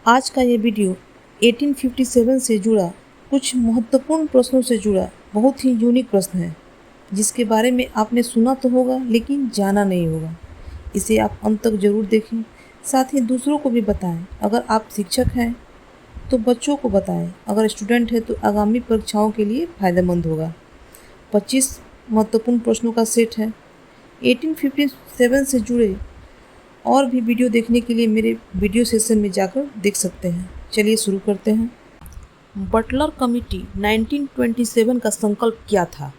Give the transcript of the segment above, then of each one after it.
आज का ये वीडियो 1857 से जुड़ा कुछ महत्वपूर्ण प्रश्नों से जुड़ा बहुत ही यूनिक प्रश्न है, जिसके बारे में आपने सुना तो होगा लेकिन जाना नहीं होगा। इसे आप अंत तक जरूर देखें, साथ ही दूसरों को भी बताएं। अगर आप शिक्षक हैं तो बच्चों को बताएं, अगर स्टूडेंट है तो आगामी परीक्षाओं के लिए फ़ायदेमंद होगा। 25 महत्वपूर्ण प्रश्नों का सेट है। 1857 से जुड़े और भी वीडियो देखने के लिए मेरे वीडियो सेशन में जाकर देख सकते हैं। चलिए शुरू करते हैं। बटलर कमेटी 1927 का संकल्प क्या था?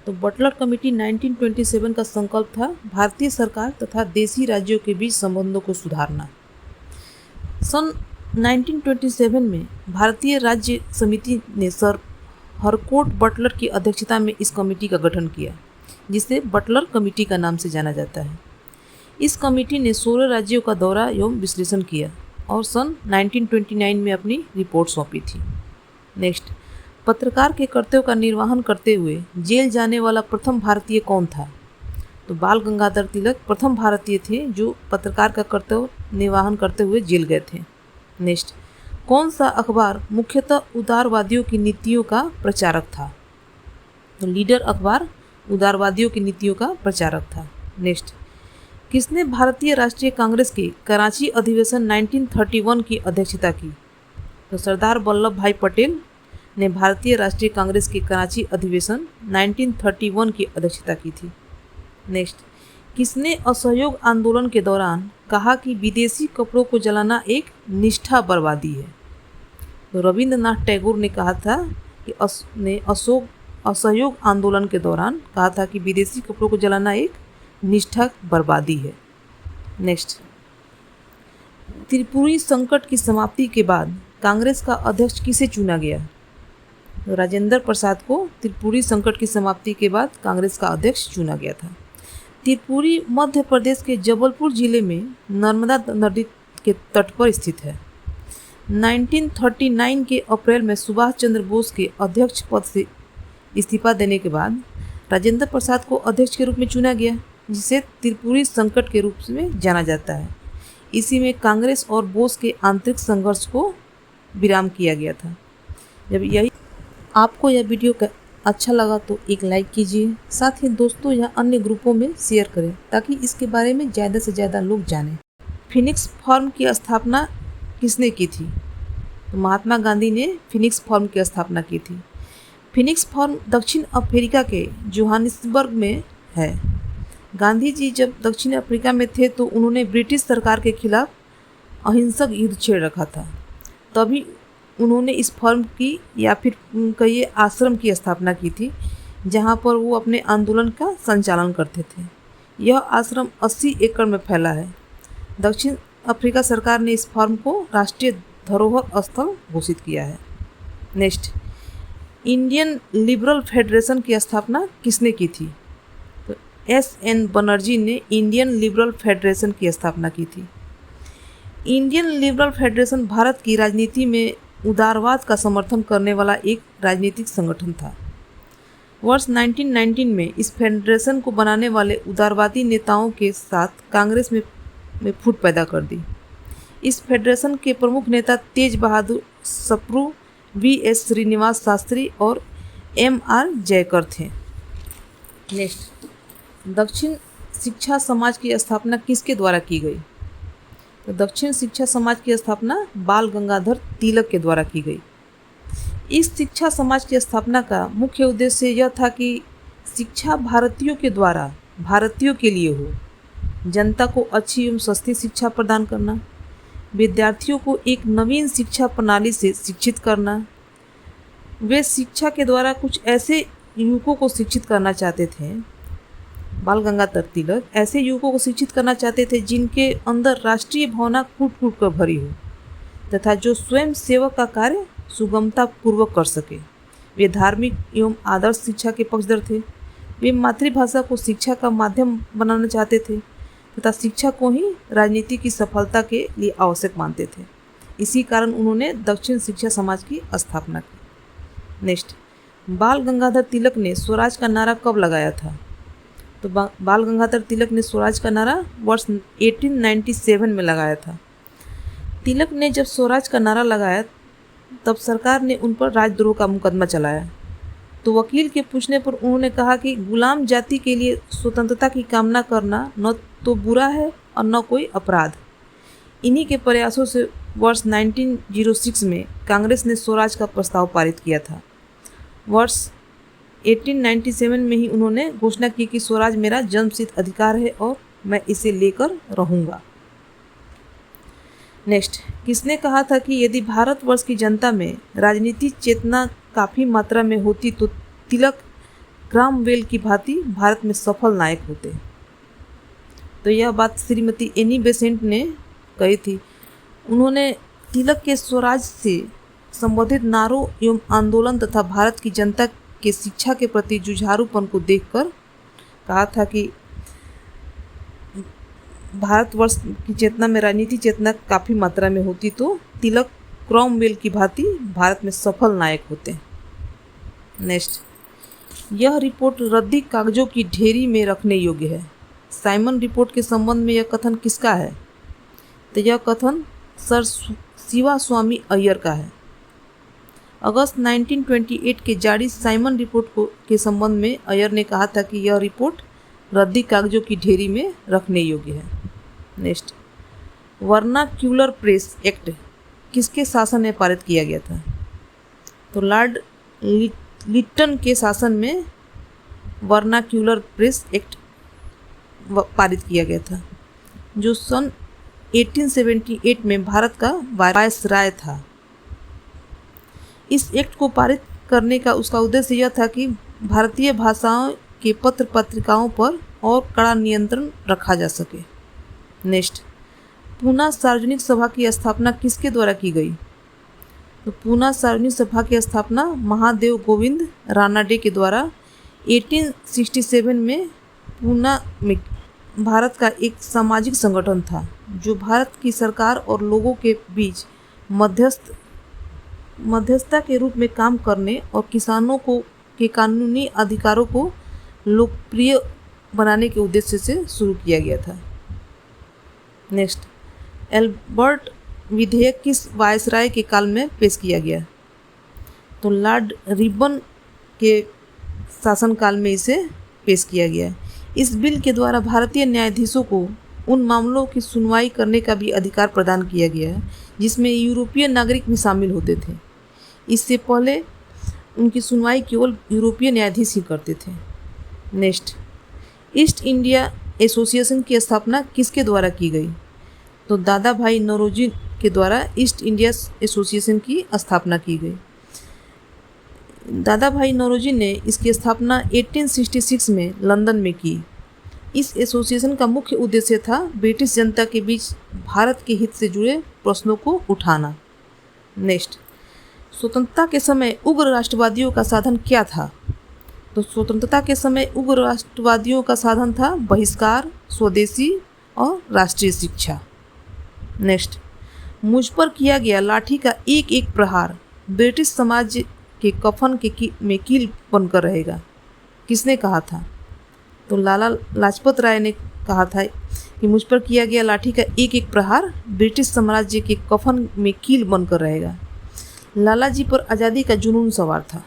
तो बटलर कमेटी 1927 का संकल्प था भारतीय सरकार तथा देशी राज्यों के बीच संबंधों को सुधारना। सन 1927 में भारतीय राज्य समिति ने सर हरकोर्ट बटलर की अध्यक्षता में इस कमेटी का गठन किया, जिसे बटलर कमेटी का नाम से जाना जाता है। इस कमेटी ने 16 राज्यों का दौरा एवं विश्लेषण किया और सन 1929 में अपनी रिपोर्ट सौंपी थी। नेक्स्ट, पत्रकार के कर्तव्य का निर्वहन करते हुए जेल जाने वाला प्रथम भारतीय कौन था? तो बाल गंगाधर तिलक प्रथम भारतीय थे जो पत्रकार का कर्तव्य निर्वहन करते हुए जेल गए थे। नेक्स्ट, कौन सा अखबार मुख्यतः उदारवादियों की नीतियों का प्रचारक था? तो लीडर अखबार उदारवादियों की नीतियों का प्रचारक था। नेक्स्ट, किसने भारतीय राष्ट्रीय कांग्रेस के कराची अधिवेशन 1931 की अध्यक्षता की? तो सरदार वल्लभ भाई पटेल ने भारतीय राष्ट्रीय कांग्रेस के कराची अधिवेशन 1931 की अध्यक्षता की थी। नेक्स्ट, किसने असहयोग आंदोलन के दौरान कहा कि विदेशी कपड़ों को जलाना एक निष्ठा बर्बादी है? तो रविंद्रनाथ टैगोर ने कहा था कि असहयोग आंदोलन के दौरान कहा था कि विदेशी कपड़ों को जलाना एक निष्ठा बर्बादी है। नेक्स्ट, त्रिपुरी संकट की समाप्ति के बाद कांग्रेस का अध्यक्ष किसे चुना गया? तो राजेंद्र प्रसाद को त्रिपुरी संकट की समाप्ति के बाद कांग्रेस का अध्यक्ष चुना गया था। त्रिपुरी मध्य प्रदेश के जबलपुर जिले में नर्मदा नदी के तट पर स्थित है। 1939 के अप्रैल में सुभाष चंद्र बोस के अध्यक्ष पद से इस्तीफा देने के बाद राजेंद्र प्रसाद को अध्यक्ष के रूप में चुना गया, जिसे त्रिपुरी संकट के रूप में जाना जाता है। इसी में कांग्रेस और बोस के आंतरिक संघर्ष को विराम किया गया था। जब यही आपको यह वीडियो अच्छा लगा तो एक लाइक कीजिए, साथ ही दोस्तों या अन्य ग्रुपों में शेयर करें ताकि इसके बारे में ज़्यादा से ज़्यादा लोग जानें। फिनिक्स फॉर्म की स्थापना किसने की थी? तो महात्मा गांधी ने फिनिक्स फॉर्म की स्थापना की थी। फिनिक्स फॉर्म दक्षिण अफ्रीका के जोहानिसबर्ग में है। गांधी जी जब दक्षिण अफ्रीका में थे तो उन्होंने ब्रिटिश सरकार के खिलाफ अहिंसक युद्ध छेड़ रखा था। तभी उन्होंने इस फॉर्म की या फिर कहिए आश्रम की स्थापना की थी, जहां पर वो अपने आंदोलन का संचालन करते थे। यह आश्रम 80 एकड़ में फैला है। दक्षिण अफ्रीका सरकार ने इस फॉर्म को राष्ट्रीय धरोहर स्थल घोषित किया है। नेक्स्ट, इंडियन लिबरल फेडरेशन की स्थापना किसने की थी? तो एस.एन. बनर्जी ने इंडियन लिबरल फेडरेशन की स्थापना की थी। इंडियन लिबरल फेडरेशन भारत की राजनीति में उदारवाद का समर्थन करने वाला एक राजनीतिक संगठन था। वर्ष 1919 में इस फेडरेशन को बनाने वाले उदारवादी नेताओं के साथ कांग्रेस में फूट पैदा कर दी। इस फेडरेशन के प्रमुख नेता तेज बहादुर सप्रू, V.S. श्रीनिवास शास्त्री और M.R. जयकर थे। नेक्स्ट, दक्षिण शिक्षा समाज की स्थापना किसके द्वारा की गई? तो दक्षिण शिक्षा समाज की स्थापना बाल गंगाधर तिलक के द्वारा की गई। इस शिक्षा समाज की स्थापना का मुख्य उद्देश्य यह था कि शिक्षा भारतीयों के द्वारा भारतीयों के लिए हो, जनता को अच्छी एवं सस्ती शिक्षा प्रदान करना, विद्यार्थियों को एक नवीन शिक्षा प्रणाली से शिक्षित करना। वे शिक्षा के द्वारा कुछ ऐसे युवकों को शिक्षित करना चाहते थे, बाल गंगाधर तिलक ऐसे युवकों को शिक्षित करना चाहते थे जिनके अंदर राष्ट्रीय भावना कूट कूट कर भरी हो तथा जो स्वयं सेवक का कार्य सुगमता पूर्वक कर सके। वे धार्मिक एवं आदर्श शिक्षा के पक्षधर थे। वे मातृभाषा को शिक्षा का माध्यम बनाना चाहते थे तथा शिक्षा को ही राजनीति की सफलता के लिए आवश्यक मानते थे। इसी कारण उन्होंने दक्षिण शिक्षा समाज की स्थापना की। नेक्स्ट, बाल गंगाधर तिलक ने स्वराज का नारा कब लगाया था? तो बाल गंगाधर तिलक ने स्वराज का नारा वर्ष 1897 में लगाया था। तिलक ने जब स्वराज का नारा लगाया तब सरकार ने उन पर राजद्रोह का मुकदमा चलाया। तो वकील के पूछने पर उन्होंने कहा कि गुलाम जाति के लिए स्वतंत्रता की कामना करना न तो बुरा है और न कोई अपराध। इन्हीं के प्रयासों से वर्ष 1906 में कांग्रेस ने स्वराज का प्रस्ताव पारित किया था। वर्ष 1897 में ही उन्होंने घोषणा की कि स्वराज मेरा जन्मसिद्ध अधिकार है और मैं इसे लेकर रहूँगा। नेक्स्ट, किसने कहा था कि यदि भारतवर्ष की जनता में राजनीतिक चेतना काफ़ी मात्रा में होती तो तिलक क्रामवेल की भांति भारत में सफल नायक होते। तो यह बात श्रीमती एनी बेसेंट ने कही थी। उन्होंने तिलक के स्वराज से संबंधित नारों एवं आंदोलन तथा भारत की जनता के शिक्षा के प्रति जुझारूपन को देखकर कहा था कि भारतवर्ष की चेतना में राजनीतिक चेतना काफ़ी मात्रा में होती तो तिलक क्रामवेल की भांति भारत में सफल नायक होते। नेक्स्ट, यह रिपोर्ट रद्दी कागजों की ढेरी में रखने योग्य है। साइमन रिपोर्ट के संबंध में यह कथन किसका है? तो यह कथन सर शिवा स्वामी अय्यर का है। अगस्त 1928 के जारी साइमन रिपोर्ट के संबंध में अय्यर ने कहा था कि यह रिपोर्ट रद्दी कागजों की ढेरी में रखने योग्य है। नेक्स्ट, वर्नाक्यूलर प्रेस एक्ट किसके शासन में पारित किया गया था? तो लॉर्ड लिट्टन के शासन में वर्नाक्यूलर प्रेस एक्ट पारित किया गया था, जो सन 1878 में भारत का वायसराय था। इस एक्ट को पारित करने का उसका उद्देश्य यह था कि भारतीय भाषाओं के पत्र पत्रिकाओं पर और कड़ा नियंत्रण रखा जा सके। नेक्स्ट, पूना सार्वजनिक सभा की स्थापना किसके द्वारा की गई? तो पूना सार्वजनिक सभा की स्थापना महादेव गोविंद रानाडे के द्वारा 1867 में पूना में भारत का एक सामाजिक संगठन था जो भारत की सरकार और लोगों के बीच मध्यस्थता के रूप में काम करने और किसानों को के कानूनी अधिकारों को लोकप्रिय बनाने के उद्देश्य से शुरू किया गया था। नेक्स्ट, एल्बर्ट विधेयक किस वायसराय के काल में पेश किया गया? तो लॉर्ड रिबन के शासनकाल में इसे पेश किया गया। इस बिल के द्वारा भारतीय न्यायाधीशों को उन मामलों की सुनवाई करने का भी अधिकार प्रदान किया गया है जिसमें यूरोपीय नागरिक भी शामिल होते थे। इससे पहले उनकी सुनवाई केवल यूरोपीय न्यायाधीश ही करते थे। नेक्स्ट, ईस्ट इंडिया एसोसिएशन की स्थापना किसके द्वारा की गई? तो दादा भाई नौरोजी के द्वारा ईस्ट इंडिया एसोसिएशन की स्थापना की गई। दादा भाई नौरोजी ने इसकी स्थापना 1866 में लंदन में की। इस एसोसिएशन का मुख्य उद्देश्य था ब्रिटिश जनता के बीच भारत के हित से जुड़े प्रश्नों को उठाना। नेक्स्ट, स्वतंत्रता के समय उग्र राष्ट्रवादियों का साधन क्या था? तो स्वतंत्रता के समय उग्र राष्ट्रवादियों का साधन था बहिष्कार, स्वदेशी और राष्ट्रीय शिक्षा। नेक्स्ट, मुझ पर किया गया लाठी का एक एक प्रहार ब्रिटिश समाज के कफन में कील बनकर रहेगा। किसने कहा था? तो लाला लाजपत राय ने कहा था कि मुझ पर किया गया लाठी का एक एक प्रहार ब्रिटिश साम्राज्य के कफन में कील बनकर रहेगा। लाला जी पर आज़ादी का जुनून सवार था।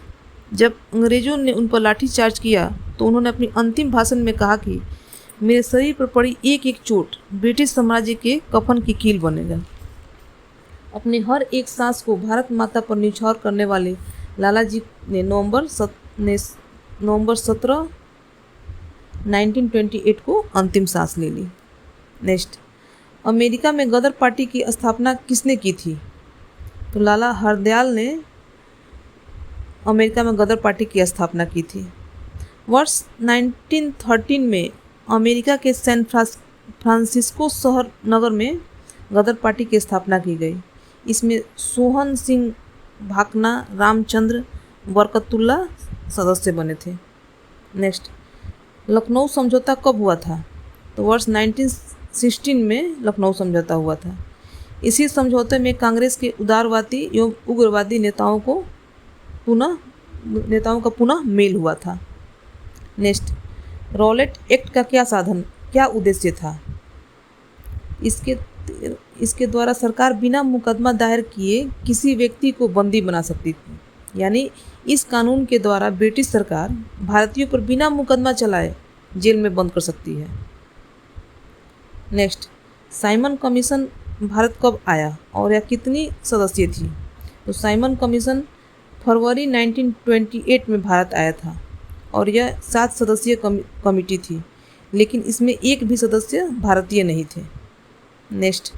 जब अंग्रेज़ों ने उन पर लाठी चार्ज किया तो उन्होंने अपनी अंतिम भाषण में कहा कि मेरे शरीर पर पड़ी एक एक चोट ब्रिटिश साम्राज्य के कफन की कील बनेगा। अपने हर एक सांस को भारत माता पर न्यौछावर करने वाले लाला जी ने नवंबर 17, 1928 को अंतिम सांस ले ली। नेक्स्ट, अमेरिका में गदर पार्टी की स्थापना किसने की थी? तो लाला हरदयाल ने अमेरिका में गदर पार्टी की स्थापना की थी। वर्ष 1913 में अमेरिका के सैन फ्रांसिस्को शहर नगर में गदर पार्टी की स्थापना की गई। इसमें सोहन सिंह भाकना, रामचंद्र बरकतुल्ला सदस्य बने थे। नेक्स्ट, लखनऊ समझौता कब हुआ था? तो वर्ष 1916 में लखनऊ समझौता हुआ था। इसी समझौते में कांग्रेस के उदारवादी एवं उग्रवादी नेताओं का पुनः मेल हुआ था। नेक्स्ट, रॉलेट एक्ट का क्या उद्देश्य था? इसके द्वारा सरकार बिना मुकदमा दायर किए किसी व्यक्ति को बंदी बना सकती थी। यानी इस कानून के द्वारा ब्रिटिश सरकार भारतीयों पर बिना मुकदमा चलाए जेल में बंद कर सकती है। नेक्स्ट, साइमन कमीशन भारत कब आया और यह कितनी सदस्यीय थी? तो साइमन कमीशन फरवरी 1928 में भारत आया था और यह 7 सदस्यीय कमेटी थी, लेकिन इसमें एक भी सदस्य भारतीय नहीं थे। नेक्स्ट,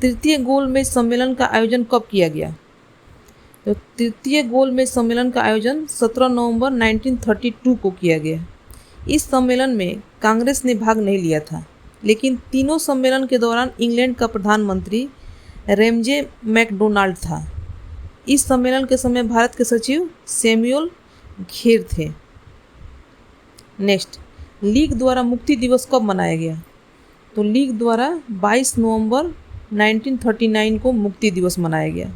तृतीय गोलमेज सम्मेलन का आयोजन कब किया गया? तो तृतीय गोलमेज सम्मेलन का आयोजन 17 नवंबर 1932 को किया गया। इस सम्मेलन में कांग्रेस ने भाग नहीं लिया था, लेकिन तीनों सम्मेलन के दौरान इंग्लैंड का प्रधानमंत्री रैमजे मैकडोनाल्ड था। इस सम्मेलन के समय भारत के सचिव सैमुअल घेर थे। नेक्स्ट, लीग द्वारा मुक्ति दिवस कब मनाया गया? तो लीग द्वारा 22 नवंबर 1939 को मुक्ति दिवस मनाया गया।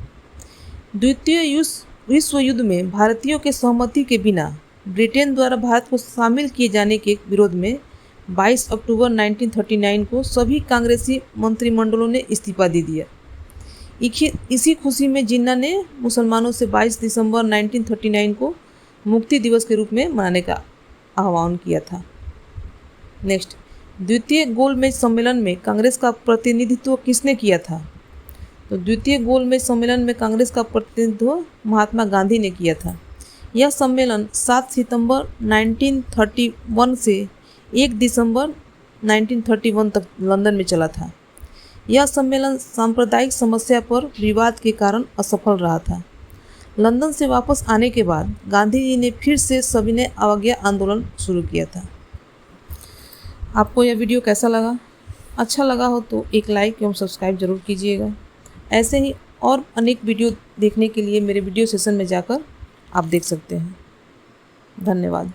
द्वितीय विश्व युद्ध में भारतीयों के सहमति के बिना ब्रिटेन द्वारा भारत को शामिल किए जाने के विरोध में 22 अक्टूबर 1939 को सभी कांग्रेसी मंत्रिमंडलों ने इस्तीफा दे दिया। इसी खुशी में जिन्ना ने मुसलमानों से 22 दिसंबर 1939 को मुक्ति दिवस के रूप में मनाने का आह्वान किया था। नेक्स्ट, द्वितीय गोलमेज सम्मेलन में कांग्रेस का प्रतिनिधित्व किसने किया था? तो द्वितीय गोलमेज सम्मेलन में कांग्रेस का प्रतिनिधित्व महात्मा गांधी ने किया था। यह सम्मेलन 7 सितंबर 1931 से 1 दिसंबर 1931 तक लंदन में चला था। यह सम्मेलन सांप्रदायिक समस्या पर विवाद के कारण असफल रहा था। लंदन से वापस आने के बाद गांधी जी ने फिर से सविनय अवज्ञा आंदोलन शुरू किया था। आपको यह वीडियो कैसा लगा? अच्छा लगा हो तो एक लाइक एवं सब्सक्राइब जरूर कीजिएगा। ऐसे ही और अनेक वीडियो देखने के लिए मेरे वीडियो सेशन में जाकर आप देख सकते हैं। धन्यवाद।